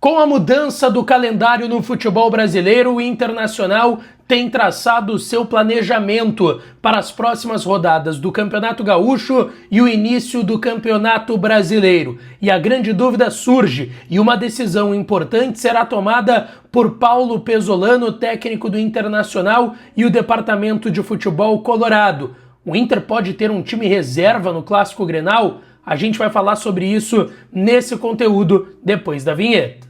Com a mudança do calendário no futebol brasileiro, o Internacional tem traçado seu planejamento para as próximas rodadas do Campeonato Gaúcho e o início do Campeonato Brasileiro. E a grande dúvida surge, e uma decisão importante será tomada por Paulo Pesolano, técnico do Internacional, e o Departamento de Futebol Colorado. O Inter pode ter um time reserva no Clássico Grenal? A gente vai falar sobre isso nesse conteúdo depois da vinheta.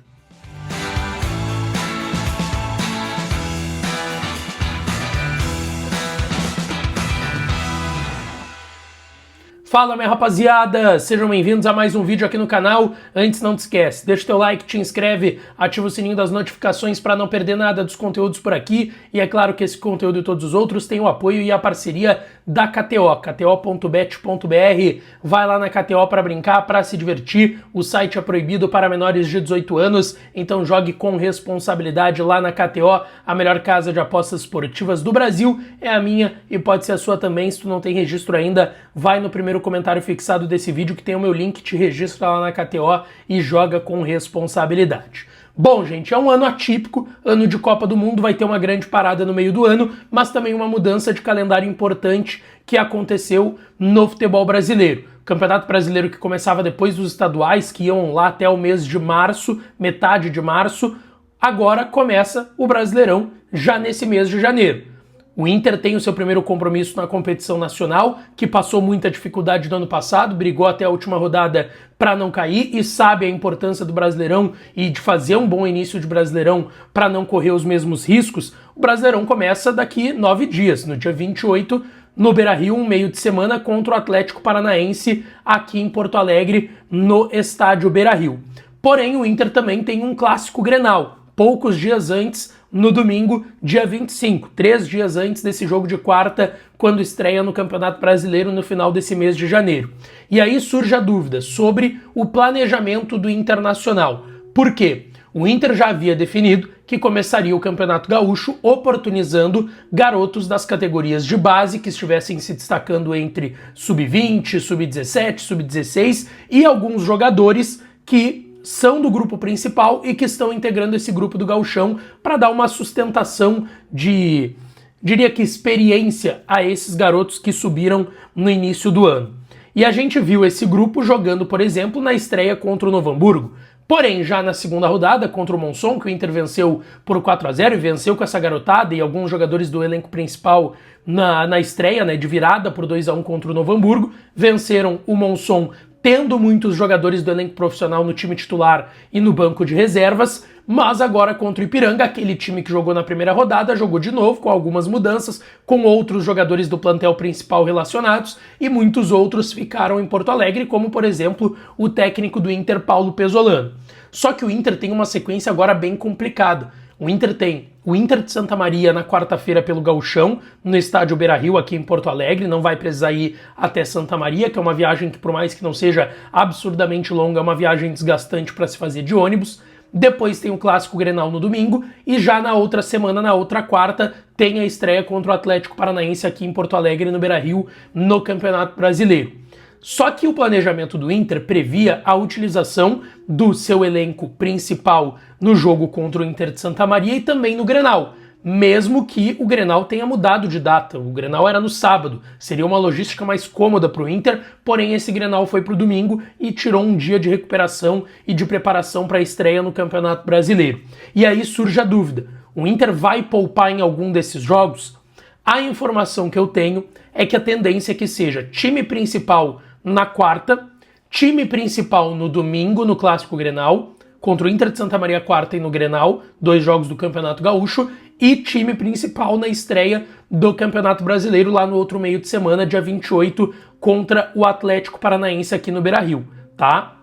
Fala, minha rapaziada, sejam bem-vindos a mais um vídeo aqui no canal. Antes, não te esquece, deixa o teu like, te inscreve, ativa o sininho das notificações para não perder nada dos conteúdos por aqui. E é claro que esse conteúdo e todos os outros têm o apoio e a parceria da KTO, kto.bet.br. Vai lá na KTO para brincar, para se divertir. O site é proibido para menores de 18 anos, então jogue com responsabilidade lá na KTO. A melhor casa de apostas esportivas do Brasil é a minha e pode ser a sua também. Se tu não tem registro ainda, vai no primeiro comentário fixado desse vídeo que tem o meu link, te registra lá na KTO e joga com responsabilidade. Bom, gente, é um ano atípico, ano de Copa do Mundo, vai ter uma grande parada no meio do ano, mas também uma mudança de calendário importante que aconteceu no futebol brasileiro. O Campeonato Brasileiro que começava depois dos estaduais, que iam lá até o mês de março, metade de março, agora começa o Brasileirão já nesse mês de janeiro. O Inter tem o seu primeiro compromisso na competição nacional, que passou muita dificuldade no ano passado, brigou até a última rodada para não cair e sabe a importância do Brasileirão e de fazer um bom início de Brasileirão para não correr os mesmos riscos. O Brasileirão começa daqui 9 dias, no dia 28, no Beira-Rio, um meio de semana contra o Atlético Paranaense aqui em Porto Alegre, no estádio Beira-Rio. Porém, o Inter também tem um clássico Grenal, poucos dias antes, no domingo, dia 25, 3 dias antes desse jogo de quarta, quando estreia no Campeonato Brasileiro no final desse mês de janeiro. E aí surge a dúvida sobre o planejamento do Internacional. Por quê? O Inter já havia definido que começaria o Campeonato Gaúcho oportunizando garotos das categorias de base que estivessem se destacando entre sub-20, sub-17, sub-16 e alguns jogadores que são do grupo principal e que estão integrando esse grupo do Gauchão para dar uma sustentação de, diria que experiência a esses garotos que subiram no início do ano. E a gente viu esse grupo jogando, por exemplo, na estreia contra o Novo Hamburgo. Porém, já na segunda rodada, contra o Monson, que o Inter venceu por 4-0 e venceu com essa garotada e alguns jogadores do elenco principal na estreia, né, de virada por 2-1 contra o Novo Hamburgo, venceram o Monson tendo muitos jogadores do elenco profissional no time titular e no banco de reservas, mas agora contra o Ipiranga, aquele time que jogou na primeira rodada, jogou de novo com algumas mudanças, com outros jogadores do plantel principal relacionados e muitos outros ficaram em Porto Alegre, como por exemplo o técnico do Inter, Paulo Pesolano. Só que o Inter tem uma sequência agora bem complicada. O Inter tem o Inter de Santa Maria na quarta-feira pelo Gauchão, no estádio Beira-Rio aqui em Porto Alegre, não vai precisar ir até Santa Maria, que é uma viagem que por mais que não seja absurdamente longa, é uma viagem desgastante para se fazer de ônibus. Depois tem o Clássico Grenal no domingo e já na outra semana, na outra quarta, tem a estreia contra o Atlético Paranaense aqui em Porto Alegre, no Beira-Rio, no Campeonato Brasileiro. Só que o planejamento do Inter previa a utilização do seu elenco principal no jogo contra o Inter de Santa Maria e também no Grenal, mesmo que o Grenal tenha mudado de data. O Grenal era no sábado, seria uma logística mais cômoda para o Inter, porém esse Grenal foi para o domingo e tirou um dia de recuperação e de preparação para a estreia no Campeonato Brasileiro. E aí surge a dúvida, o Inter vai poupar em algum desses jogos? A informação que eu tenho é que a tendência é que seja time principal na quarta, time principal no domingo no Clássico Grenal, contra o Inter de Santa Maria quarta e no Grenal, 2 jogos do Campeonato Gaúcho, e time principal na estreia do Campeonato Brasileiro lá no outro meio de semana, dia 28, contra o Atlético Paranaense aqui no Beira-Rio, tá?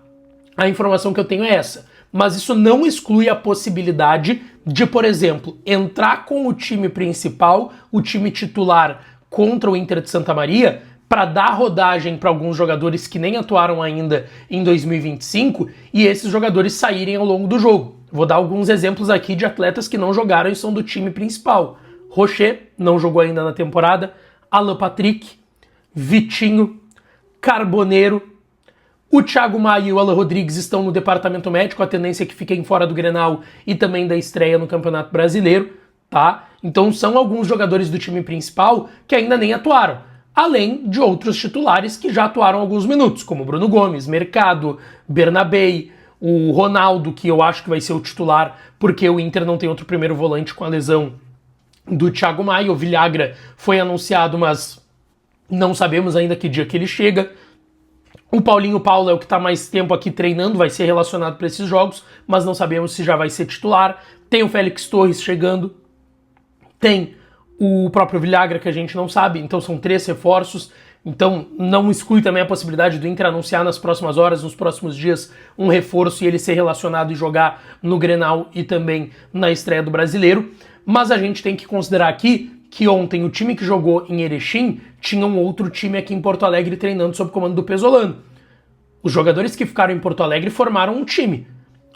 A informação que eu tenho é essa. Mas isso não exclui a possibilidade de, por exemplo, entrar com o time principal, o time titular contra o Inter de Santa Maria, para dar rodagem para alguns jogadores que nem atuaram ainda em 2025 e esses jogadores saírem ao longo do jogo. Vou dar alguns exemplos aqui de atletas que não jogaram e são do time principal. Rocher não jogou ainda na temporada, Alan Patrick, Vitinho, Carboneiro, O Thiago Maia e o Alan Rodrigues estão no departamento médico, a tendência é que fiquem fora do Grenal e também da estreia no Campeonato Brasileiro, tá? Então são alguns jogadores do time principal que ainda nem atuaram, além de outros titulares que já atuaram alguns minutos, como Bruno Gomes, Mercado, Bernabei, o Ronaldo, que eu acho que vai ser o titular, porque o Inter não tem outro primeiro volante com a lesão do Thiago Maia. O Villagra foi anunciado, mas não sabemos ainda que dia que ele chega. O Paulinho Paulo é o que está mais tempo aqui treinando, vai ser relacionado para esses jogos, mas não sabemos se já vai ser titular. Tem o Félix Torres chegando, tem o próprio Villagra, que a gente não sabe, então são 3 reforços. Então não exclui também a possibilidade do Inter anunciar nas próximas horas, nos próximos dias, um reforço e ele ser relacionado e jogar no Grenal e também na estreia do Brasileiro. Mas a gente tem que considerar aqui que ontem o time que jogou em Erechim tinha um outro time aqui em Porto Alegre treinando sob comando do Pesolano. Os jogadores que ficaram em Porto Alegre formaram um time.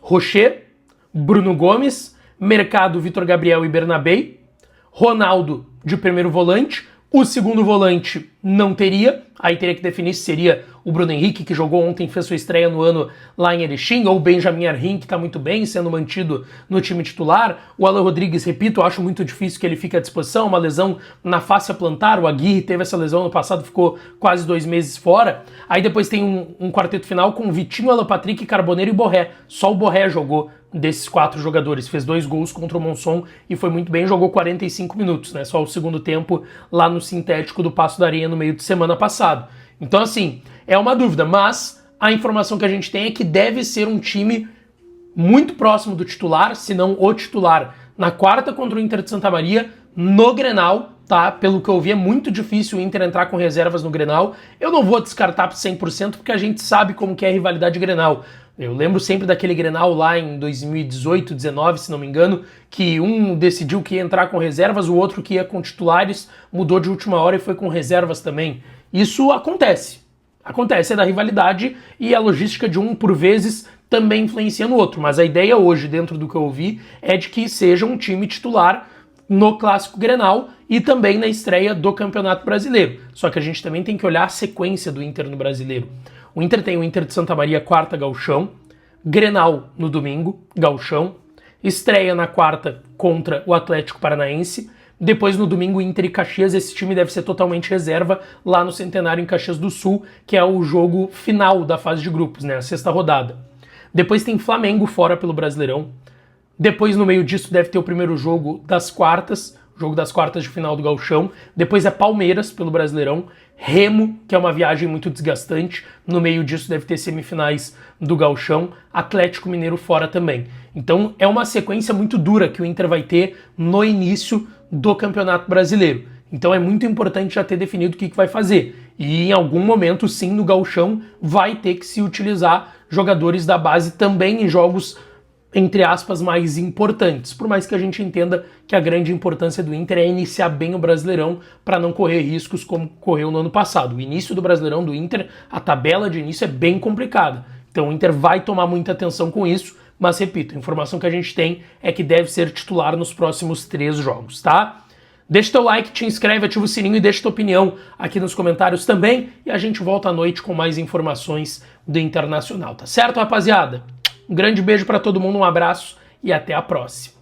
Rocher, Bruno Gomes, Mercado, Vitor Gabriel e Bernabei, Ronaldo de primeiro volante, o segundo volante não teria, aí teria que definir se seria o Bruno Henrique, que jogou ontem, fez sua estreia no ano lá em Erechim, ou o Benjamin Arrim, que está muito bem, sendo mantido no time titular. O Alan Rodrigues, repito, eu acho muito difícil que ele fique à disposição, uma lesão na face plantar. O Aguirre teve essa lesão no passado, ficou quase 2 meses fora. Aí depois tem um quarteto final com Vitinho, Alan Patrick, Carboneiro e Borré. Só o Borré jogou desses 4 jogadores, fez 2 gols contra o Monson e foi muito bem, jogou 45 minutos, né? Só o segundo tempo lá no sintético do Paço da Areia no meio de semana passado. Então, assim, é uma dúvida, mas a informação que a gente tem é que deve ser um time muito próximo do titular, se não o titular, na quarta contra o Inter de Santa Maria, no Grenal, tá? Pelo que eu vi, é muito difícil o Inter entrar com reservas no Grenal. Eu não vou descartar 100% porque a gente sabe como que é a rivalidade Grenal. Eu lembro sempre daquele Grenal lá em 2018, 19, se não me engano, que um decidiu que ia entrar com reservas, o outro que ia com titulares, mudou de última hora e foi com reservas também. Isso acontece. Acontece, é da rivalidade e a logística de um, por vezes, também influencia no outro. Mas a ideia hoje, dentro do que eu ouvi, é de que seja um time titular no Clássico Grenal e também na estreia do Campeonato Brasileiro. Só que a gente também tem que olhar a sequência do Inter no Brasileiro. O Inter tem o Inter de Santa Maria, quarta, Gauchão, Grenal no domingo, Gauchão, estreia na quarta contra o Atlético Paranaense, depois no domingo Inter e Caxias. Esse time deve ser totalmente reserva lá no Centenário em Caxias do Sul, que é o jogo final da fase de grupos, né, a 6ª rodada. Depois tem Flamengo fora pelo Brasileirão, depois no meio disso deve ter o primeiro jogo das quartas, jogo das quartas de final do Gauchão, depois é Palmeiras pelo Brasileirão, Remo, que é uma viagem muito desgastante, no meio disso deve ter semifinais do Gauchão, Atlético Mineiro fora também. Então é uma sequência muito dura que o Inter vai ter no início do Campeonato Brasileiro. Então é muito importante já ter definido o que vai fazer. E em algum momento, sim, no Gauchão vai ter que se utilizar jogadores da base também em jogos, entre aspas, mais importantes, por mais que a gente entenda que a grande importância do Inter é iniciar bem o Brasileirão para não correr riscos como correu no ano passado. O início do Brasileirão do Inter, a tabela de início é bem complicada, então o Inter vai tomar muita atenção com isso, mas repito, a informação que a gente tem é que deve ser titular nos próximos 3 jogos, tá? Deixa teu like, te inscreve, ativa o sininho e deixa tua opinião aqui nos comentários também, e a gente volta à noite com mais informações do Internacional, tá certo, rapaziada? Um grande beijo para todo mundo, um abraço e até a próxima.